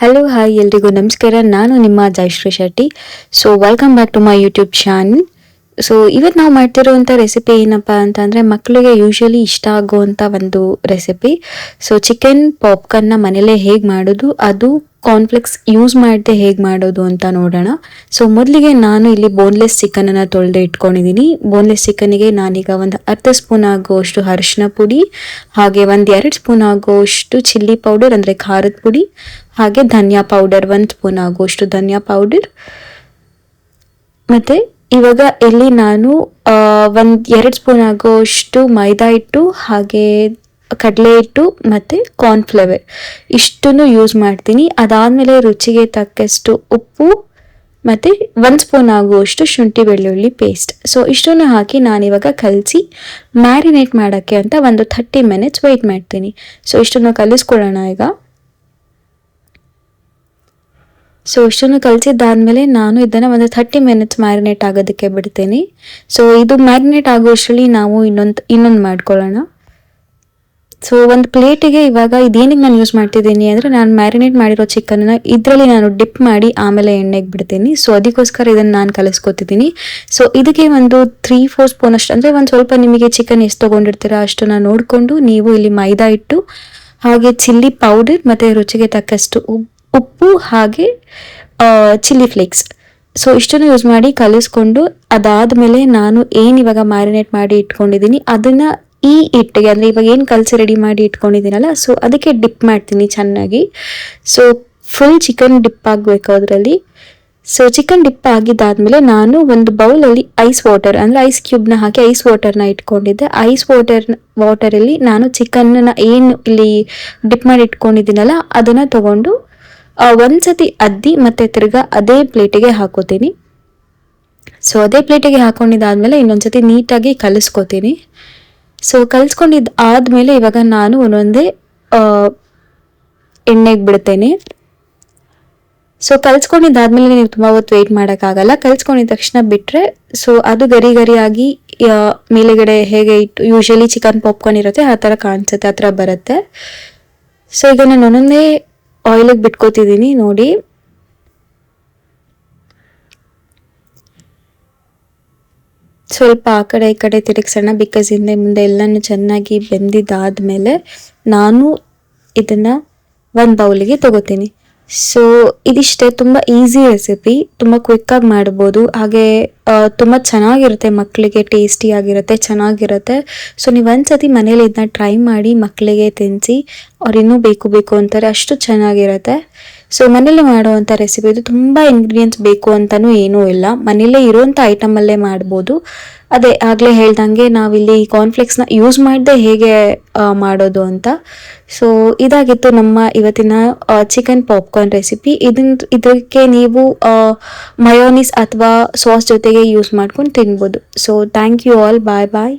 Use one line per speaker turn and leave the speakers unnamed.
Hello hi ಎಲ್ರಿಗೂ ನಮಸ್ಕಾರ. ನಾನು ನಿಮ್ಮ Jayashree Shetty. So welcome back to my YouTube channel. So ಇವತ್ತು ನಾವು ಮಾಡ್ತಿರುವಂಥ ರೆಸಿಪಿ ಏನಪ್ಪ ಅಂತಂದರೆ ಮಕ್ಕಳಿಗೆ ಯೂಶ್ವಲಿ ಇಷ್ಟ ಆಗುವಂಥ ಒಂದು ರೆಸಿಪಿ. ಸೊ ಚಿಕನ್ ಪಾಪ್ಕಾರ್ನ್ನ ಮನೇಲೇ ಹೇಗೆ ಮಾಡೋದು, ಅದು ಕಾರ್ನ್ಫ್ಲೆಕ್ಸ್ ಯೂಸ್ ಮಾಡದೆ ಹೇಗೆ ಮಾಡೋದು ಅಂತ ನೋಡೋಣ. ಸೊ ಮೊದಲಿಗೆ ನಾನು ಇಲ್ಲಿ ಬೋನ್ಲೆಸ್ ಚಿಕನನ್ನು ತೊಳೆದು ಇಟ್ಕೊಂಡಿದ್ದೀನಿ. ಬೋನ್ಲೆಸ್ ಚಿಕನಿಗೆ ನಾನೀಗ ಒಂದು ಅರ್ಧ ಸ್ಪೂನ್ ಆಗುವಷ್ಟು ಅರಿಶಿನ ಪುಡಿ, ಹಾಗೆ ಒಂದು 2 ಸ್ಪೂನ್ ಆಗುವಷ್ಟು ಚಿಲ್ಲಿ ಪೌಡರ್ ಅಂದರೆ ಖಾರದ ಪುಡಿ, ಹಾಗೆ ಧನಿಯಾ ಪೌಡರ್ 1 ಸ್ಪೂನ್ ಆಗುವಷ್ಟು ಧನಿಯಾ ಪೌಡರ್, ಮತ್ತು ಇವಾಗ ಇಲ್ಲಿ ನಾನು 2 ಸ್ಪೂನ್ ಆಗುವಷ್ಟು ಮೈದಾ ಹಿಟ್ಟು, ಹಾಗೆ ಕಡಲೆ ಹಿಟ್ಟು ಮತ್ತು ಕಾರ್ನ್ಫ್ಲವರ್ ಇಷ್ಟನ್ನು ಯೂಸ್ ಮಾಡ್ತೀನಿ. ಅದಾದಮೇಲೆ ರುಚಿಗೆ ತಕ್ಕಷ್ಟು ಉಪ್ಪು ಮತ್ತು 1 ಸ್ಪೂನ್ ಆಗುವಷ್ಟು ಶುಂಠಿ ಬೆಳ್ಳುಳ್ಳಿ ಪೇಸ್ಟ್. ಸೊ ಇಷ್ಟನ್ನು ಹಾಕಿ ನಾನಿವಾಗ ಕಲಸಿ ಮ್ಯಾರಿನೇಟ್ ಮಾಡೋಕ್ಕೆ ಅಂತ ಒಂದು 30 ಮಿನಿಟ್ಸ್ ವೆಯ್ಟ್ ಮಾಡ್ತೀನಿ. ಸೊ ಇಷ್ಟನ್ನು ಕಲಿಸ್ಕೊಳ್ಳೋಣ ಈಗ. ಸೊ ಇಷ್ಟನ್ನು ಕಲಿಸಿದ್ದಾದಮೇಲೆ ನಾನು ಇದನ್ನು ಒಂದು 30 ಮಿನಿಟ್ಸ್ ಮ್ಯಾರಿನೇಟ್ ಆಗೋದಕ್ಕೆ ಬಿಡ್ತೀನಿ. ಸೊ ಇದು ಮ್ಯಾರಿನೇಟ್ ಆಗುವಷ್ಟರಲ್ಲಿ ನಾವು ಇನ್ನೊಂದು ಮಾಡ್ಕೊಳ್ಳೋಣ. ಸೊ ಒಂದು ಪ್ಲೇಟಿಗೆ ಇವಾಗ ಇದೇನಿಗೆ ನಾನು ಯೂಸ್ ಮಾಡ್ತಿದ್ದೀನಿ ಅಂದರೆ, ನಾನು ಮ್ಯಾರಿನೇಟ್ ಮಾಡಿರೋ ಚಿಕನ್ನ ಇದರಲ್ಲಿ ನಾನು ಡಿಪ್ ಮಾಡಿ ಆಮೇಲೆ ಎಣ್ಣೆಗೆ ಬಿಡ್ತೀನಿ. ಸೊ ಅದಕ್ಕೋಸ್ಕರ ಇದನ್ನು ನಾನು ಕಲಿಸ್ಕೊತಿದ್ದೀನಿ. ಸೊ ಇದಕ್ಕೆ ಒಂದು 3-4 ಸ್ಪೂನ್ ಅಷ್ಟು, ಅಂದರೆ ಒಂದು ಸ್ವಲ್ಪ ನಿಮಗೆ ಚಿಕನ್ ಎಷ್ಟು ತೊಗೊಂಡಿರ್ತೀರ ಅಷ್ಟನ್ನು ನೋಡಿಕೊಂಡು ನೀವು ಇಲ್ಲಿ ಮೈದಾ ಹಿಟ್ಟು, ಹಾಗೆ ಚಿಲ್ಲಿ ಪೌಡರ್ ಮತ್ತು ರುಚಿಗೆ ತಕ್ಕಷ್ಟು ಉಪ್ಪು, ಹಾಗೆ ಚಿಲ್ಲಿ ಫ್ಲೇಕ್ಸ್, ಸೊ ಇಷ್ಟನ್ನು ಯೂಸ್ ಮಾಡಿ ಕಲಿಸ್ಕೊಂಡು ಅದಾದಮೇಲೆ ನಾನು ಇವಾಗ ಮ್ಯಾರಿನೇಟ್ ಮಾಡಿ ಇಟ್ಕೊಂಡಿದ್ದೀನಿ ಅದನ್ನು ಈ ಹಿಟ್ಟಿಗೆ, ಅಂದರೆ ಇವಾಗ ಏನು ಕಲಸಿ ರೆಡಿ ಮಾಡಿ ಇಟ್ಕೊಂಡಿದ್ದೀನಲ್ಲ, ಸೊ ಅದಕ್ಕೆ ಡಿಪ್ ಮಾಡ್ತೀನಿ ಚೆನ್ನಾಗಿ. ಸೊ ಫುಲ್ ಚಿಕನ್ ಡಿಪ್ ಆಗಬೇಕು ಅದರಲ್ಲಿ. ಸೊ ಚಿಕನ್ ಡಿಪ್ ಆಗಿದ್ದಾದಮೇಲೆ ನಾನು ಒಂದು ಬೌಲಲ್ಲಿ ಐಸ್ ವಾಟರ್, ಅಂದರೆ ಐಸ್ ಕ್ಯೂಬ್ನ ಹಾಕಿ ಐಸ್ ವಾಟರ್ನ ಇಟ್ಕೊಂಡಿದ್ದೆ. ಐಸ್ ವಾಟರಲ್ಲಿ ನಾನು ಚಿಕನ್ನ ಏನು ಇಲ್ಲಿ ಡಿಪ್ ಮಾಡಿ ಇಟ್ಕೊಂಡಿದ್ದೀನಲ್ಲ ಅದನ್ನು ತೊಗೊಂಡು ಒಂದ್ಸತಿ ಅದ್ದಿ ಮತ್ತು ತಿರ್ಗಾ ಅದೇ ಪ್ಲೇಟಿಗೆ ಹಾಕೋತೀನಿ. ಸೊ ಅದೇ ಪ್ಲೇಟಿಗೆ ಹಾಕೊಂಡಿದ್ದಾದಮೇಲೆ ಇನ್ನೊಂದ್ಸತಿ ನೀಟಾಗಿ ಕಲಿಸ್ಕೊತೀನಿ. ಸೊ ಕಲಿಸ್ಕೊಂಡಿದ್ದು ಆದಮೇಲೆ ಇವಾಗ ನಾನು ಒಂದೊಂದೇ ಎಣ್ಣೆಗೆ ಬಿಡ್ತೇನೆ. ಸೊ ಕಲಿಸ್ಕೊಂಡಿದ್ದಾದ್ಮೇಲೆ ನೀವು ತುಂಬ ಹೊತ್ತು ವೆಯ್ಟ್ ಮಾಡೋಕ್ಕಾಗಲ್ಲ. ಕಲಿಸ್ಕೊಂಡಿದ ತಕ್ಷಣ ಬಿಟ್ಟರೆ ಸೊ ಅದು ಗರಿ ಗರಿಯಾಗಿ ಮೇಲೆಗಡೆ ಹೇಗೆ ಇಟ್ಟು ಯೂಶ್ವಲಿ ಚಿಕನ್ ಪಾಪ್ಕಾರ್ನ್ ಇರುತ್ತೆ ಆ ಥರ ಕಾಣಿಸುತ್ತೆ, ಆ ಥರ ಬರುತ್ತೆ. ಸೊ ಈಗ ನಾನು ಒಂದೊಂದೇ ಆಯಿಲಿಗೆ ಬಿಟ್ಕೋತಿದ್ದೀನಿ ನೋಡಿ. ಸ್ವಲ್ಪ ಆ ಕಡೆ ಈ ಕಡೆ ತಿರುಗಿಸೋಣ, ಬಿಕಾಸ್ ಹಿಂದೆ ಮುಂದೆ ಎಲ್ಲನೂ ಚೆನ್ನಾಗಿ ಬೆಂದಿದ್ದಾದಮೇಲೆ ನಾನು ಇದನ್ನು ಒಂದು ಬೌಲಿಗೆ ತಗೋತೀನಿ. ಸೊ ಇದಿಷ್ಟೇ, ತುಂಬ ಈಸಿ ರೆಸಿಪಿ, ತುಂಬ ಕ್ವಿಕ್ಕಾಗಿ ಮಾಡ್ಬೋದು, ಹಾಗೆ ತುಂಬ ಚೆನ್ನಾಗಿರುತ್ತೆ, ಮಕ್ಕಳಿಗೆ ಟೇಸ್ಟಿಯಾಗಿರುತ್ತೆ, ಚೆನ್ನಾಗಿರುತ್ತೆ. ಸೊ ನೀವು ಒಂದ್ಸತಿ ಮನೇಲಿ ಇದನ್ನ ಟ್ರೈ ಮಾಡಿ ಮಕ್ಕಳಿಗೆ ತಿನ್ನಿಸಿ, ಅವ್ರು ಇನ್ನೂ ಬೇಕು ಅಂತಾರೆ, ಅಷ್ಟು ಚೆನ್ನಾಗಿರುತ್ತೆ. ಸೊ ಮನೇಲಿ ಮಾಡುವಂಥ ರೆಸಿಪಿ ಇದು. ತುಂಬ ಇಂಗ್ರೀಡಿಯೆಂಟ್ಸ್ ಬೇಕು ಅಂತಲೂ ಏನೂ ಇಲ್ಲ, ಮನೇಲೇ ಇರೋವಂಥ ಐಟಮಲ್ಲೇ ಮಾಡ್ಬೋದು. ಅದೇ ಆಗಲೇ ಹೇಳ್ದಂಗೆ ನಾವಿಲ್ಲಿ ಕಾರ್ನ್ಫ್ಲೆಕ್ಸ್ನ ಯೂಸ್ ಮಾಡದೆ ಹೇಗೆ ಮಾಡೋದು ಅಂತ. ಸೊ ಇದಾಗಿತ್ತು ನಮ್ಮ ಇವತ್ತಿನ ಚಿಕನ್ ಪಾಪ್ಕಾರ್ನ್ ರೆಸಿಪಿ. ಇದಕ್ಕೆ ನೀವು ಮಯೋನೀಸ್ ಅಥವಾ ಸಾಸ್ ಜೊತೆಗೆ ಯೂಸ್ ಮಾಡ್ಕೊಂಡು ತಿನ್ಬೋದು. So thank you all, bye bye.